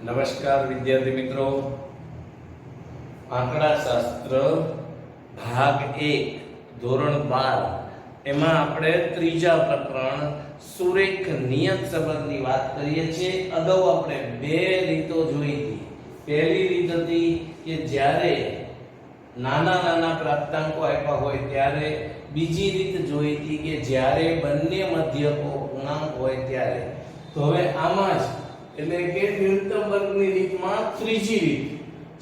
નમસ્કાર વિદ્યાર્થી મિત્રો, આંકડાશાસ્ત્ર ભાગ 1 ધોરણ 12 એમાં આપણે ત્રીજા પ્રકરણ સુરેખ નિયત સંબંધની વાત કરીએ છીએ। અગાઉ આપણે બે રીતો જોઈ હતી। પહેલી રીત હતી કે જ્યારે નાના નાના પ્રાપ્તાંકો આપ્યા હોય ત્યારે, બીજી રીત જોઈ હતી કે જ્યારે બંને મધ્યકો પૂર્ણાંક હોય ત્યારે। તો હવે આમાં જ એટલે કે ન્યૂનતમ વર્ગની રીતમાં ત્રીજી રીત,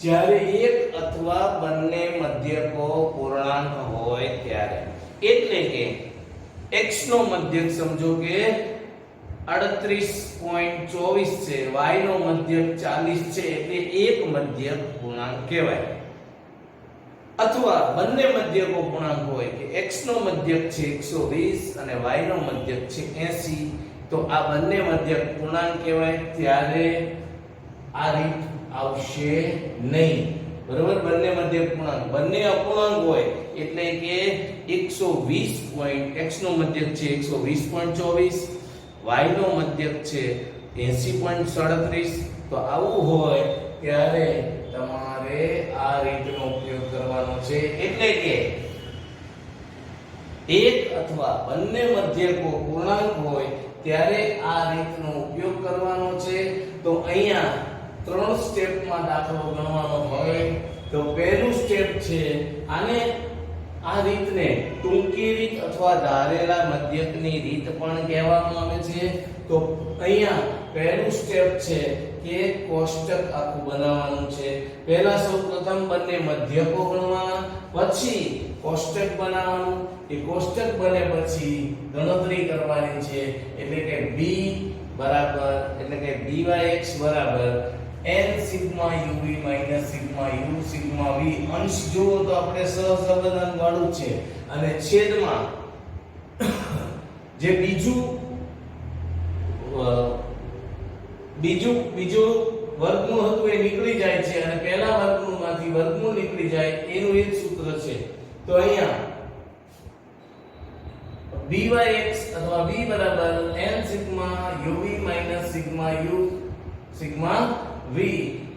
જ્યારે એક અથવા બંને મધ્યકો પૂર્ણાંક હોય ત્યારે, એટલે કે x નો મધ્યક સમજો કે 38.24 છે, y નો મધ્યક 40 છે, એટલે એક મધ્યક પૂર્ણાંક કહેવાય। અથવા બંને મધ્યકો પૂર્ણાંક હોય કે x નો મધ્યક છે 120 અને y નો મધ્યક છે 80, તો આ બંને મધ્યક પૂર્ણાંક કહેવાય। ત્યારે આ રીત આવશે નહીં, બરોબર। બંને મધ્યક પૂર્ણાંક, બંને અપૂર્ણાંક હોય એટલે કે 120 પોઈન્ટ x નો મધ્યક છે 120.24, y નો મધ્યક છે 80.37, તો આવું હોય ત્યારે તમારે આ રીતનો ઉપયોગ કરવાનો છે। એટલે કે એક અથવા બંને મધ્યકો પૂર્ણાંક હોય ત્યારે આ રીતનો ઉપયોગ કરવાનો છે। તો અહીંયા ત્રણ સ્ટેપમાં દાખલો ગણવાનો હોય તો પહેલું સ્ટેપ છે, આને આ રીતને ટૂંકી રીત અથવા ધારેલા મધ્યકની રીત પણ કહેવામાં આવે છે। તો અહીંયા પહેલું સ્ટેપ છે કે કોષ્ટક આખું બનાવવાનું છે। પહેલા સૌપ્રથમ બંને મધ્યકો ગણવાના, પછી કોષ્ટક બનાવવાનું, એ કોષ્ટક બને પછી ગણતરી કરવાની છે। એટલે કે b બરાબર, એટલે કે dyx બરાબર n sigma uv minus sigma u sigma v, અંશ જુઓ તો આપણે સહસંબંધ વાળું છે, અને છેદમાં જે બીજું વર્ગમૂળ હતું એ નીકળી જાય છે, અને પહેલા વર્ગમૂળમાંથી વર્ગમૂળ નીકળી જાય એનું એક સૂત્ર છે। તો અહીંયા dyx અથવા b બરાબર n sigma uv minus sigma u sigma v,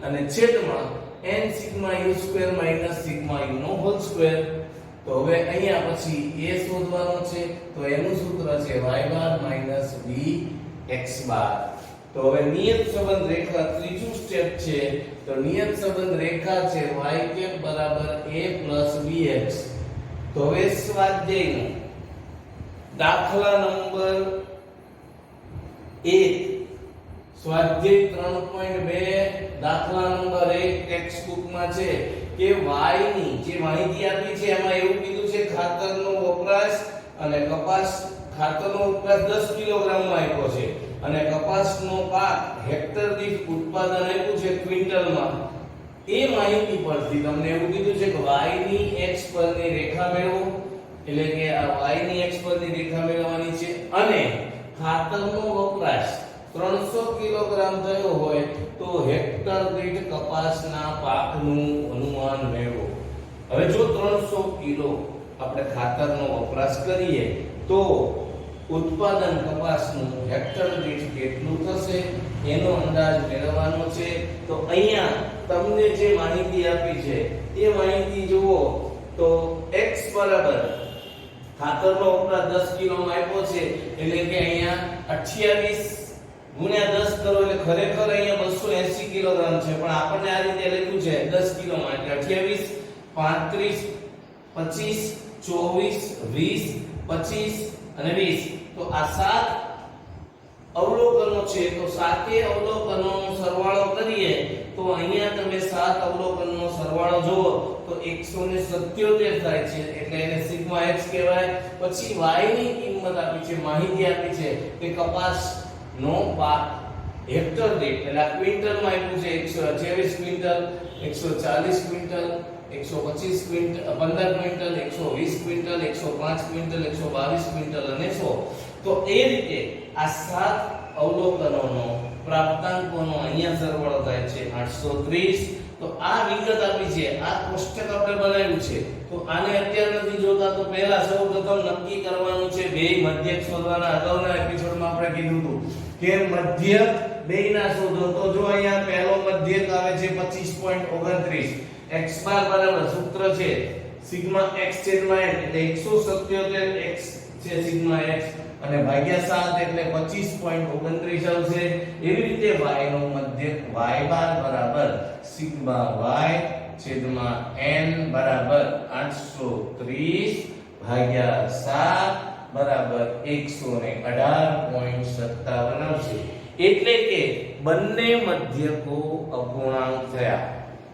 અને છેદમાં n sigma u square minus sigma u નો હોલ સ્ક્વેર। તો હવે અહીંયા પછી a શોધવાનો છે, તો એનું સૂત્ર છે y બાર માઈનસ b x બાર। તો હવે નિયત સંબંધ રેખા ત્રીજું સ્ટેપ છે, તો નિયત સંબંધ રેખા છે y કેપ બરાબર a પ્લસ bx। તો હવે સ્વાધ્યાયનો દાખલા નંબર 1, સ્વાધ્યાય 3.2 દાખલા નંબર 1 ટેક્સ્ટ બુકમાં છે કે y ની જે માહિતી આપી છે એમાં એવું કીધું છે ખાતરનો વપરાશ અને કપાસ, ખાતરનો વપરાશ 10 કિલોગ્રામમાં આપ્યો છે, અને કપાસનો પાક હેક્ટર દીઠ ઉત્પાદન આપ્યું છે ક્વિન્ટલમાં। એ માહિતી પરથી તમને એવું કીધું છે કે y ની x પરની રેખા મેળવો, એટલે કે આ y ની x પરની રેખા મેળવવાની છે, અને ખાતરનો વપરાશ 300 કિલોગ્રામ થયો હોય તો હેક્ટર દીઠ કપાસના પાકનું અનુમાન મેળવો। હવે જો 300 કિલો આપણે ખાતરનો વપરાશ કરીએ તો ઉત્પાદન કપાસનું હેક્ટર દીઠ કેટલું થશે એનો અંદાજ મેળવવાનો છે। તો અહીંયા તમને જે માહિતી આપી છે એ માહિતી જુઓ તો x બરાબર ખાતરનો વપરાશ 10 કિલોમાં આપ્યો છે, એટલે કે અહીંયા 28 ગુણ્યા 10 કરો એટલે ખરેખર અહીંયા 280 કિલોગ્રામ છે, પણ આપણને આ રીતે લખ્યું છે 10 કિલોમાં, એટલે 28 35 25 24 25 અને 20। તો આ 7 અવલોકનો છે, તો સાતે અવલોકનોનો સરવાળો કરીએ તો અહીંયા તમે 7 અવલોકનનો સરવાળો જુઓ તો 177 થાય છે, એટલે એને સિગ્મા x કહેવાય। પછી y ની કિંમત આપી છે, માહિતી આપી છે કે કપાસ નો પાક હેક્ટર દીઠ, એટલે આ ક્વિન્ટલમાં આપ્યું છે 128 quintal, 140 quintal, 125 quintal, 15 quintal, 120 quintal, 105 quintal, 122 quintal અને 100। તો એ રીતે આ 7 અવલોકનોનો પ્રાપ્તાંકોનો અહીંયા સરવાળો થાય છે 830। તો આ વિગત આપી છે, આ કોષ્ટક આપણે બનાવ્યું છે, તો આને અત્યારે નથી જોતા, તો પહેલા સૌપ્રથમ નક્કી કરવાનું છે બે મધ્યક શોધવાના। અગાઉના એપિસોડમાં આપણે કીધું હતું કે મધ્યક બેયના શોધો તો જો અહીંયા પહેલો મધ્યક આવે છે 25.29 x બાર બરાબર સૂત્ર છે સિગ્મા x છેદમાં n એટલે 177 x છે સિગ્મા x અને ભાગ્યા 7 એટલે 25.29 આવશે એવી રીતે y નો મધ્યક y બાર બરાબર સિગ્મા y છેદમાં n બરાબર 830 ભાગ્યા 7 બરાબર 118.57 આવશે એટલે કે બંને મધ્યકો અપૂર્ણાંક થયા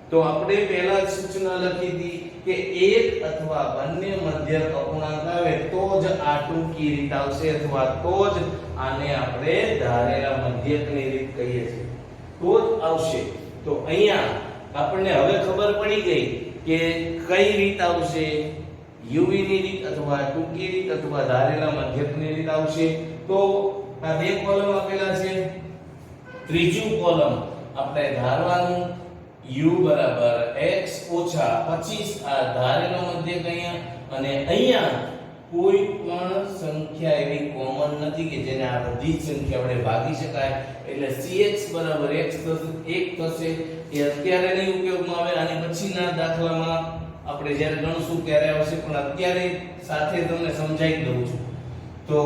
તો આપણે પહેલા સૂચના લખી હતી કે એક અથવા બંને મધ્યક અપૂર્ણાંક આવે તો જ આ ટૂંકી રીત આવશે અથવા તો જ આને આપણે ધારેલા મધ્યકની રીત કહીએ છીએ તો જ આવશે તો અહીંયા આપણને હવે ખબર પડી ગઈ કે કઈ રીત આવશે યુવી ની રીત અથવા ટૂંકી રીત અથવા ધારેલા મધ્યકની રીત આવશે તો આ બે કોલમ આપેલા છે ત્રીજું કોલમ આપણે ધારવાનું u બરાબર x ઓછા 25 આ ધારેલો મધ્યક અહીંયા અને અહીંયા કોઈ પણ સંખ્યા એવી કોમન નથી કે જેને આ બધી જ સંખ્યા વડે ભાગી શકાય એટલે cx બરાબર x થશે એ અત્યારે નહીં ઉપયોગમાં આવે અને પછીના દાખલામાં આપણે જ્યારે ગણશું ત્યારે આવશે પણ અત્યારે સાથે તમને સમજાવી દઉં છું તો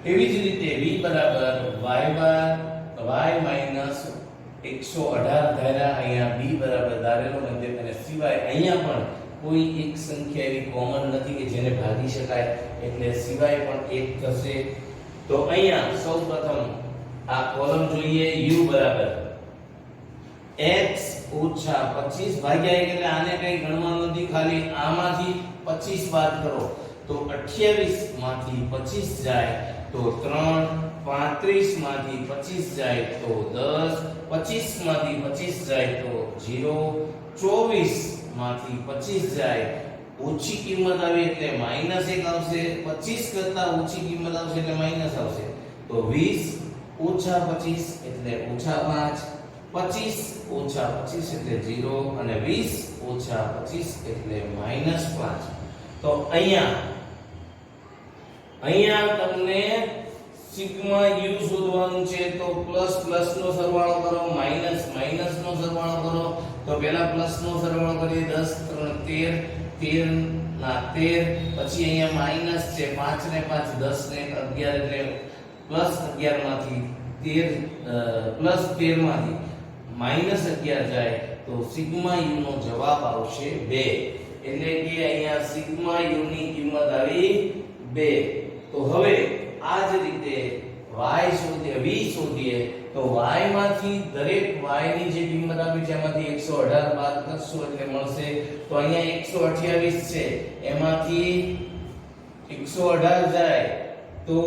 એવી જ રીતે v બરાબર y બાર y માઈનસ 118 ધાર્યા અહીંયા b બરાબર ધારેલો મધ્યક અને સિવાય અહીંયા પણ કોઈ એક સંખ્યા એવી કોમન નથી કે જેને ભાગી શકાય એટલે સિવાય પણ એક થશે તો અહીંયા સૌપ્રથમ આ કોલમ જોઈએ u બરાબર x ઓછા 25 ભાગ્યા 1 એટલે આને કઈ ગણવાનું નથી ખાલી આમાંથી 25 બાદ કરો તો 28 માંથી 25 જાય તો 3 35 માંથી 25 જાય તો 10 25 માંથી 25 જાય તો 0 24 માંથી 25 જાય ઓછી કિંમત આવી એટલે -1 આવશે 25 કરતા ઓછી કિંમત આવશે એટલે માઈનસ આવશે તો 20 ઓછા 25 એટલે ઓછા 5 25 ઓછા 25 એટલે 0 અને 20 ઓછા 25 એટલે -5 તો અહીંયા તમને સિગ્મા u શોધવાનું છે તો પ્લસ પ્લસ નો સરવાળો કરો માઈનસ માઈનસ નો સરવાળો કરો તો પહેલા પ્લસ નો સરવાળો કરીએ 10 3 13 ના 13 પછી અહીંયા માઈનસ છે 5 ને 5 10 ને 11 એટલે પ્લસ 11 માંથી 13 પ્લસ 13 માંથી -11 જાય તો સિગ્મા u નો જવાબ આવશે 2 એટલે કે અહીંયા સિગ્મા u ની કિંમત આવી 2 તો હવે આ જ રીતે y શોધીએ v શોધીએ તો y માંથી દરેક y ની જે કિંમત આપી છે એમાંથી 118 બાદ કરશો એટલે મળશે તો અહીંયા 128 છે એમાંથી 118 જાય તો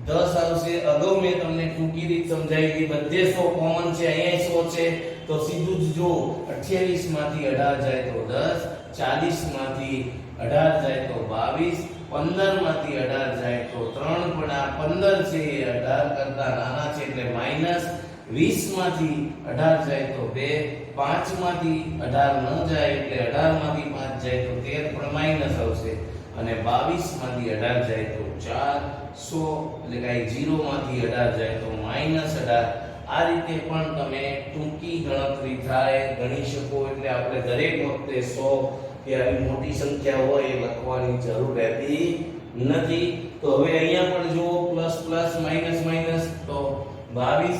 10 આવશે અગાઉ મેં તમને ટૂંકી રીત સમજાવી હતી બધે 100 કોમન છે અહીંયા 100 છે તો સીધું જ જો 28 માંથી 18 જાય તો 10 40 માંથી 18 જાય તો 22 15 માંથી 18 જાય તો 3 પણ આ 15 છે એ 18 કરતા નાના છે એટલે માઈનસ 20 માંથી 18 જાય તો 2 5 માંથી 18 ન જાય એટલે 18 માંથી 5 જાય તો 13 પણ માઈનસ આવશે અને 22 માંથી 18 જાય તો 4 100 એટલે કે 0 માંથી 18 જાય તો -18 આ રીતે પણ તમે ટૂંકી ગણતરી થાય ગણી શકો એટલે આપણે દરેક વખતે 100 કે આવી મોટી સંખ્યા હોય એ લખવાની જરૂર રહેતી નથી તો હવે અહીંયા પણ જુઓ પ્લસ પ્લસ માઈનસ માઈનસ તો 22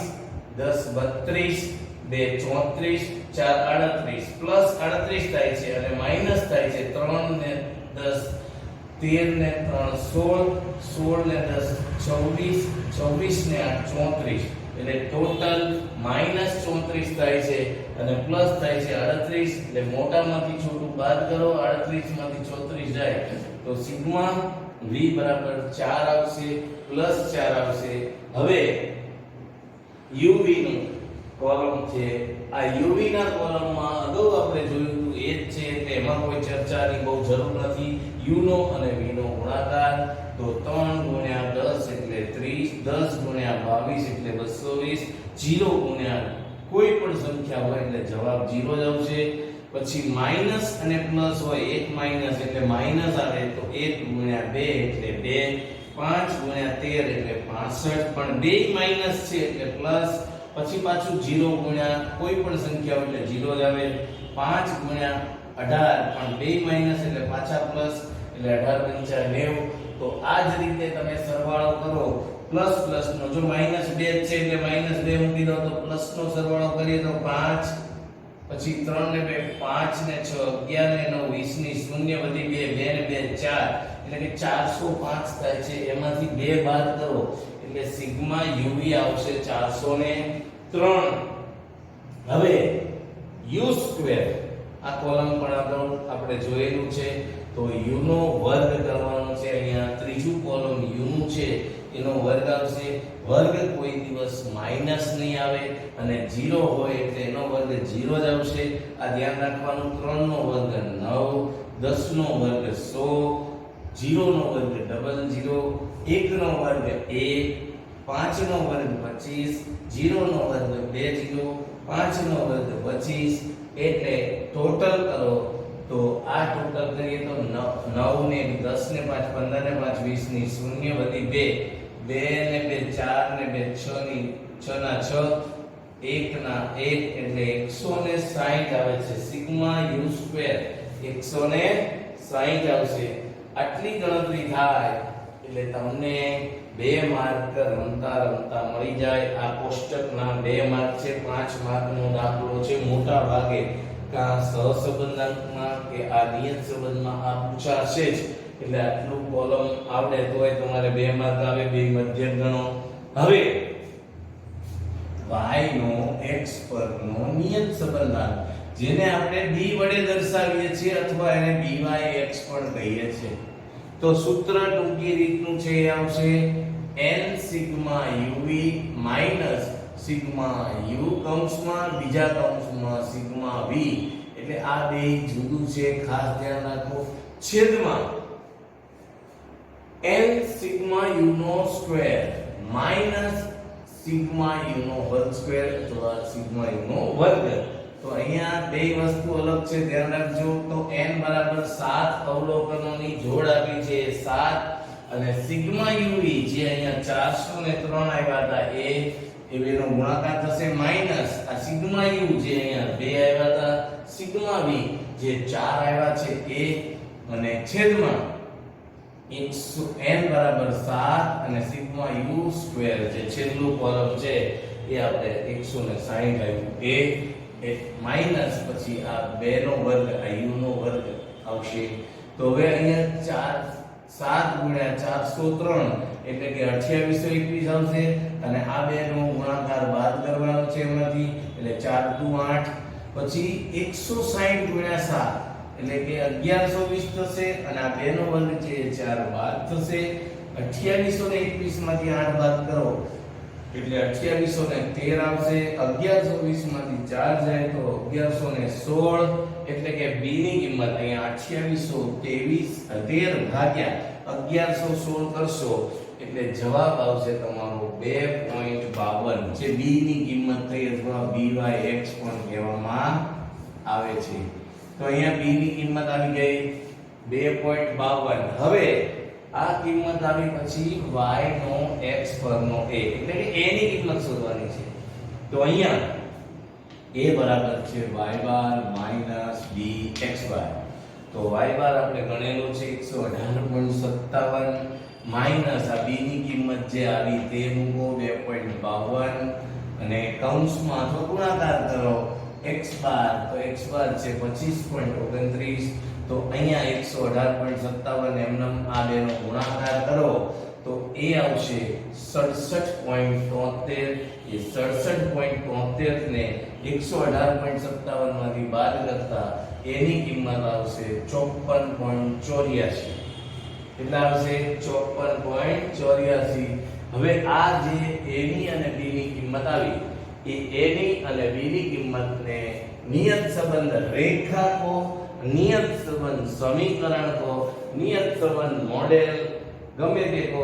10 32 2 34 4 38 પ્લસ 38 થાય છે અને માઈનસ થાય છે 3 ને 10 13 ને 3 16 16 ને 10 26 26 ને 8 34 એટલે ટોટલ -34 થાય છે અને પ્લસ થાય છે 38 એટલે મોટામાંથી છોટું બાદ કરો 38 માંથી 34 જાય તો સિગ્મા v બરાબર 4 આવશે પ્લસ 4 આવશે હવે uv નું કોલમ છે આ uv ના કોલમમાં અગાઉ આપણે જોયું હતું એ જ છે એટલે એમાં કોઈ ચર્ચાની બહુ જરૂર નથી u નો અને v નો ગુણાકાર તો 3 ગુણ્યા 10 એટલે 30 10 ગુણ્યા 22 એટલે 220 0 ગુણ્યા કોઈ પણ સંખ્યા હોય એટલે જવાબ 0 જ આવશે પછી માઈનસ અને પ્લસ હોય એક માઈનસ એટલે માઈનસ આવે તો 1 ગુણ્યા 2 એટલે 2 5 ગુણ્યા 13 એટલે 65, પણ બે માઈનસ છે એટલે પ્લસ, પછી પાછું 0 ગુણ્યા કોઈ પણ સંખ્યા હોય એટલે 0 જ આવે, 5 ગુણ્યા 18 પણ બે માઈનસ એટલે પાછા પ્લસ, એટલે 18 પંચા 90. તો આ જ રીતે તમે સરવાળો કરો પ્લસ પ્લસ નો, જો માઈનસ 2 છે એટલે માઈનસ 2 મૂકી દો, તો પ્લસ નો સરવાળો કરીએ તો 5, પછી 3 ને 2 5 ને 6 11 ને 9 20 ની 0 વધી 2 2 ને 2 4 એટલે કે 405 થાય છે. એમાંથી 2 બાદ કરો એટલે સિગ્મા યુવી આવશે 403. હવે u સ્ક્વેર આ કોલમ પણ આપણે જોયેલું છે, તો u નો વર્ગ કરવાનો છે. અહીંયા ત્રીજું કોલમ u નું છે એનો વર્ગ આવશે. વર્ગ કોઈ દિવસ માઈનસ નહીં આવે અને 0 હોય એટલે એનો વર્ગ 0 જ આવશે. આ ધ્યાન રાખવાનું. 3 નો વર્ગ 9, 10 નો વર્ગ 100, 0 નો વર્ગ 00, 1 નો વર્ગ 1, 5 નો વર્ગ 25, 0 નો વર્ગ 20, 5 નો વર્ગ 25, એટલે ટોટલ કરો તો આ ટોટલ કરીએ તો 9 ને 10 ને 5 15 ને 5 20 ની 0 વધી 2 2 ને 2 4 ને 2 6 ની 6 ના 6 1 ના 1 એટલે 160 આવે છે. સિગ્મા u સ્ક્વેર 160 આવશે. આટલી ગણતરી થાય એટલે તમને 2 માર્ક રમતા રમતા મળી જાય. આ કોષ્ટકના 2 માર્ક છે. 5 માર્કનો દાખલો છે. મોટા ભાગે કા સહસંબંધાંકમાં કે આ નિયત સંબંધમાં આ પૂછાશે જ, એટલે આટલું કોલમ આવડે તોય તમારે 2 માર્ક આવે. 2 મધ્યક ગણો. હવે y નો x પરનો નિયત સંબંધાંક, જેને આપણે b વડે દર્શાવીએ છીએ અથવા એને byx પણ કહીએ છીએ, તો સૂત્ર ટૂંકી રીતનું છે એ આવશે n sigma uv minus sigma u કૌંસમાં બીજા કૌંસમાં સિગ્મા v, એટલે આ બે જુદું છે, ખાસ ધ્યાન રાખો, છેદમાં n સિગ્મા u નો સ્ક્વેર માઈનસ સિગ્મા u નો વર્ગ સ્ક્વેર અથવા સિગ્મા u નો વર્ગ. તો અહીંયા બે વસ્તુ અલગ છે, ધ્યાન રાખજો. તો n બરાબર 7 અવલોકનોની જોડ આપી છે 7, અને સિગ્મા uv જે અહીંયા 403 આવ્યા હતા એ બેનો ગુણાકાર થશે, માઈનસ આ સિગ્મા u જે અહીંયા 2 આવ્યા હતા, સિગ્મા v જે 4 આવ્યા છે એ, અને છેદમાં n બરાબર 7 અને સિગ્મા u સ્ક્વેર જે છેલ્લું કોલમ છે એ આપણે 160 આવ્યું એ માઈનસ પછી આ 2 નો વર્ગ આ u નો વર્ગ આવશે. તો હવે અહીંયા 7 ગુણ્યા 403 એટલે કે 2821 આવશે, અને આ બે નો ગુણાકાર બાદ કરવાનો છે એમાંથી, એટલે 4 દુ 8, પછી 160 ગુણ્યા 7 એટલે કે 1120 થશે, અને આ બે નો વર્ગ છે 4 બાદ થશે. 2821 માંથી 8 બાદ કરો એટલે 2813 આવશે. 1120 માંથી 4 જાય તો 1116, એટલે કે b ની કિંમત અહીંયા 2813 ભાગ્યા 1116 કરશો એટલે જવાબ આવશે તમારો 2.52, જે b ની કિંમત થઈ અથવા byx પણ કહેવામાં આવે છે. તો અહીંયા b ની કિંમત આવી ગઈ 2.52. હવે આ કિંમત આવી પછી y નો x પરનો a, એટલે કે a ની કિંમત શોધવાની છે. તો અહીંયા a બરાબર છે y બાર માઈનસ b x બાર. તો y બાર આપણે ગણેલું છે 118.57 માઈનસ આ b ની કિંમત જે આવી તે મૂકો 2.52, અને કૌંસમાં તો ગુણાકાર કરો x બાર, તો x બાર છે 25.29, તો અહીંયા 118.57 એમનેમ આ બેનો ગુણાકાર કરો તો એ આવશે 67.73. એ 67.73 ને 118.57 માંથી બાદ કરતા એની કિંમત આવશે 54.84. કેટલા આવશે? 54.84. હવે આ જે a ની અને b ની કિંમત આવી એ a ની અને b ની કિંમતને નિયત સંબંધ રેખા કો, નિયત સંબંધ સમીકરણ કો, નિયત સંબંધ મોડેલ ગમે તે કો,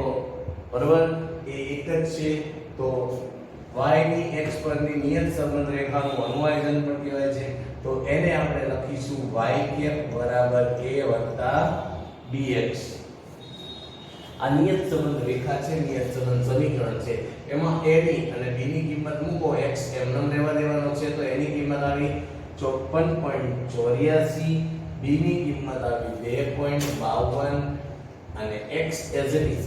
બરાબર, એ એક જ છે. તો y ની x પરની નિયત સંબંધ રેખાનું અનુવાયજન પણ કહેવાય છે. તો એને આપણે લખીશું y કેપ બરાબર a વત્તા bx. આ નિયત સંબંધ રેખા છે, નિયત સંબંધ સમીકરણ છે. એમાં a ની અને b ની કિંમત મૂકો, x એમનેમ રહેવા દેવાનો છે તો એની કિંમત આવી 54.84, b ની કિંમત આવી 2.52 અને x as it is.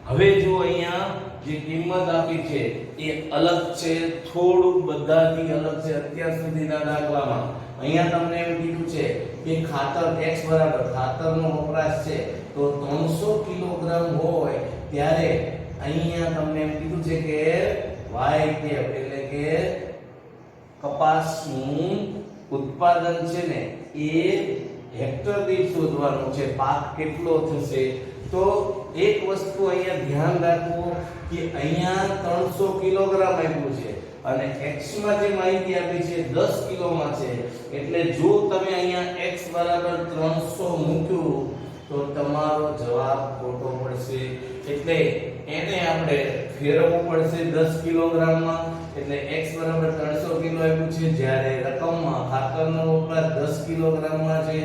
હવે જો અહીંયા જે કિંમત આપી છે એ અલગ છે, થોડું બધાથી અલગ છે અત્યાર સુધીના દાખલામાં. અહીંયા તમને એમ કીધું છે કે ખાતર x બરાબર ખાતરનો વપરાશ છે તો 300 કિલોગ્રામ હોય ત્યારે અહીંયા તમને એમ કીધું છે કે y કેપ એટલે કે કપાસનું ઉત્પાદન છે ને એ હેક્ટર દીઠ શોધવાનું છે, પાક કેટલો થશે. તો એક વસ્તુ અહીંયા ધ્યાન રાખવું કે અહીંયા 300 કિલોગ્રામ આપ્યું છે અને x માં જે માહિતી આપી છે 10 કિલોમાં છે, એટલે જો તમે અહીંયા x બરાબર 300 મૂક્યું તો તમારો જવાબ ખોટો પડશે. એટલે એને આપણે ફેરવવું પડશે 10 કિલોગ્રામમાં. એટલે x બરાબર 300 કિલો આપ્યું છે, જ્યારે રકમમાં ખાતરનો વપરાશ 10 કિલોગ્રામમાં છે,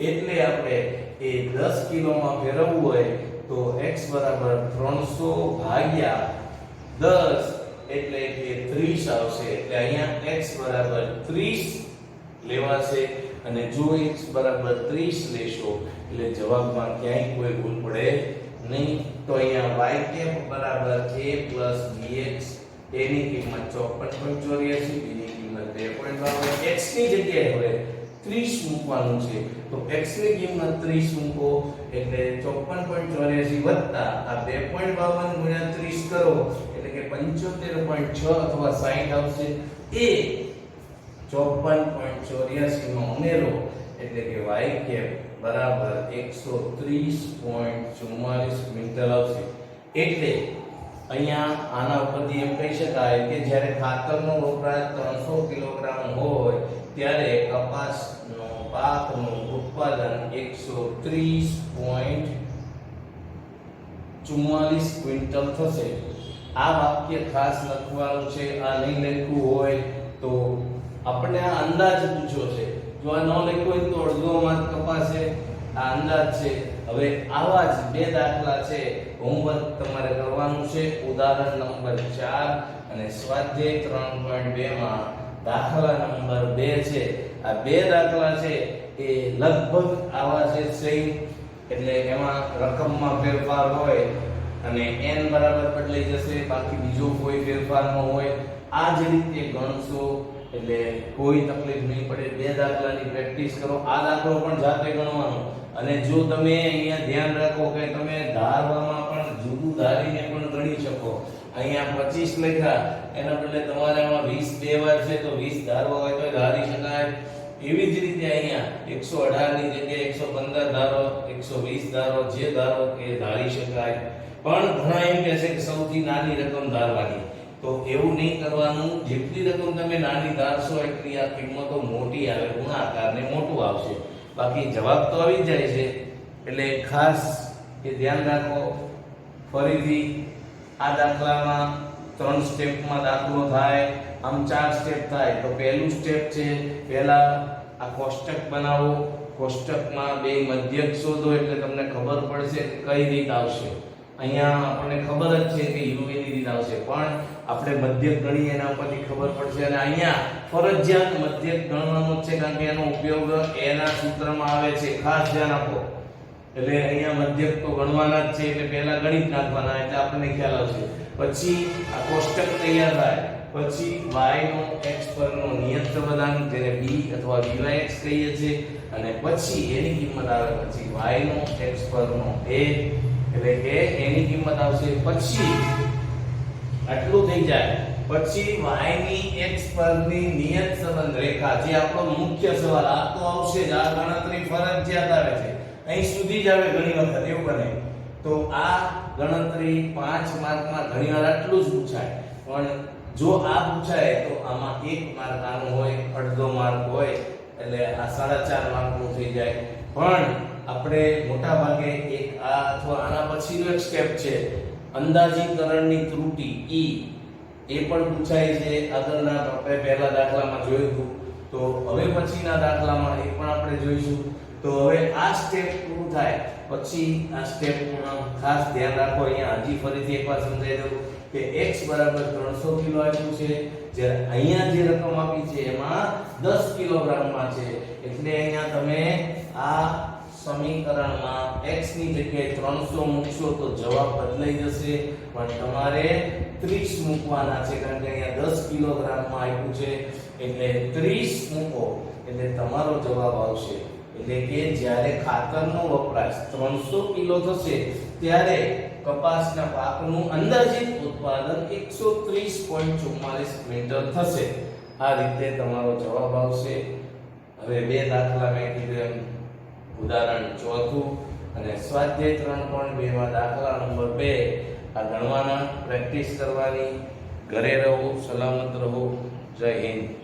એટલે આપણે એ 10 કિલોમાં ફેરવવું હોય તો x બરાબર 300 ભાગ્યા 10 એટલે કે 30 આવશે. એટલે અહીંયા x બરાબર 30 લેવાશે અને જો x બરાબર 30 લેશો એટલે જવાબમાં ક્યાંય કોઈ ભૂલ પડે નહીં. તો અહીંયા y કેપ બરાબર a bx, a ની કિંમત 54.84, b ની કિંમત 2.52, x ની જગ્યાએ હવે 30 મૂકવાનું છે તો x ની કિંમત 30 મૂકો એટલે 54.84 વત્તા આ 2.52 ગુણ્યા 30 કરો એટલે કે 75.6 અથવા 60 આવશે. એ 54.84 માં ઉમેરો એટલે કે y કેપ બરાબર 130.44 ક્વિન્ટલ આવશે. એટલે અહીંયા આના ઉપરથી એમ કહી શકાય કે જ્યારે ખાતરનો વપરાશ 300 કિલોગ્રામ હોય ત્યારે કપાસનો પાકનું ઉત્પાદન 130.44 ક્વિન્ટલ થશે. આ વાક્ય ખાસ લખવાનું છે, આ નહીં લખ્યું હોય તો આપણે આ અંદાજ પૂછ્યો છે. જો આ ન લખ્યું હોય તો અડધો માર્ક કપાશે. આ અંદાજ છે. હવે આવા જ બે દાખલા છે, હોમવર્ક તમારે કરવાનું છે. ઉદાહરણ નંબર 4 અને સ્વાધ્યાય 3.2 માં દાખલા નંબર 2 છે. આ બે દાખલા છે એ લગભગ આવા છે સેમ, એટલે એમાં રકમમાં ફેરફાર હોય અને n બરાબર બદલાઈ જશે, બાકી બીજો કોઈ ફેરફાર ન હોય. આ જ રીતે ગણશો એટલે કોઈ તકલીફ નહીં પડે. બે દાખલાની પ્રેક્ટિસ કરો. આ દાખલો પણ જાતે ગણવાનો. અને જો તમે અહીંયા ધ્યાન રાખો કે તમે ધારવામાં પણ જુદું ધારીને પણ ગણી શકો. અહીંયા 25 લખ્યા એના બદલે તમારે આમાં 20 બે વાર છે તો 20 ધારવા હોય તો ધારી શકાય. એવી જ રીતે અહીંયા 118 ની જગ્યાએ 115 ધારો, 120 ધારો, જે ધારો એ ધારી શકાય. પણ ઘણા એમ કહે છે કે સૌથી નાની રકમ ધારવાની. તો એવું નહીં કરવાનું. જેટલી રકમ તમે નાની ધારશો એટલી આ કિંમતો મોટી આવે, ગુણાકાર ને મોટું આવશે. બાકી જવાબ તો આવી જાય છે. એટલે ખાસ એ ધ્યાન રાખો. ફરીથી આ દાખલામાં 3 સ્ટેપમાં દાખલો થાય, આમ 4 સ્ટેપ થાય. તો પહેલું સ્ટેપ છે, પહેલા આ કોષ્ટક બનાવો. કોષ્ટકમાં બે મધ્યક શોધો એટલે તમને ખબર પડશે કઈ રીત આવશે. અહીંયા આપણને ખબર જ છે કે u ની રીત આવશે, પણ આપણે મધ્યક ગણીએ એના પરથી ખબર પડશે. અને અહીંયા ફરજિયાત મધ્યક ગણવાનો છે કારણ કે એનો ઉપયોગ એના સૂત્રમાં આવે છે. ખાસ ધ્યાન આપો. એટલે અહીંયા મધ્યક તો ગણવાના જ છે, એટલે પહેલા ગણિત નાખવાના એટલે આપણને ખ્યાલ આવશે. પછી આ કોષ્ટક તૈયાર થાય પછી y નો x પરનો નિયત સંબંધ જેને b અથવા vyx કહીએ છીએ, અને પછી એની કિંમત આવે પછી y નો x પરનો a એટલે કે એની કિંમત આવશે. પછી આટલું થઈ જાય પછી y ની x પરની નિયત સંબંધ રેખા, જે આપણો મુખ્ય સવાલ. આ તો આવશે જ, આ ગણતરી ફરજિયાત આવે છે, અહીં સુધી જ આવે ઘણી વખત એવું બને. તો આ ગણતરી 5 માર્કમાં ઘણીવાર આટલું જ પૂછાય. પણ જો આ પૂછાય તો આમાં 1 માર્ક આનો હોય, અડધો માર્ક હોય, એટલે આ 4.5 માર્કનું થઈ જાય. પણ આપણે મોટા ભાગે એક આ અથવા આના પછીનો એક સ્ટેપ છે અંદાજીકરણની ત્રુટિ e, એ પણ પૂછાય છે. આગળના આપણે પહેલા દાખલામાં જોયું હતું, તો હવે પછીના દાખલામાં એ પણ આપણે જોઈશું. તો તો હવે આ સ્ટેપ પૂરું થાય પછી આ સ્ટેપ પૂર્ણ ખાસ ધ્યાન રાખો. અહીંયા હજી ફરીથી એકવાર સમજાવી દઉં કે x બરાબર 300 કિલો આપ્યું છે, જ્યારે અહીંયા જે રકમ આપી છે એમાં 10 કિલોગ્રામમાં છે, એટલે અહીંયા તમે આ સમીકરણમાં x ની જગ્યાએ 300 મૂકશો તો જવાબ બદલાઈ જશે, પણ તમારે 30 મૂકવાના છે કારણ કે અહીંયા 10 કિલોગ્રામમાં આપ્યું છે, એટલે 30 મૂકો એટલે તમારો જવાબ આવશે. એટલે કે જ્યારે ખાતરનો વપરાશ 300 કિલો થશે ત્યારે કપાસના પાકનું અંદાજિત ઉત્પાદન 130.44 ક્વિન્ટલ થશે. આ રીતે તમારો જવાબ આવશે. હવે બે દાખલા મેં કીધું એમ ઉદાહરણ ચોથું અને સ્વાધ્યાય 3.2 માં દાખલા નંબર 2 આ ગણવાના, પ્રેક્ટિસ કરવાની. ઘરે રહો, સલામત રહો. જય હિન્દ.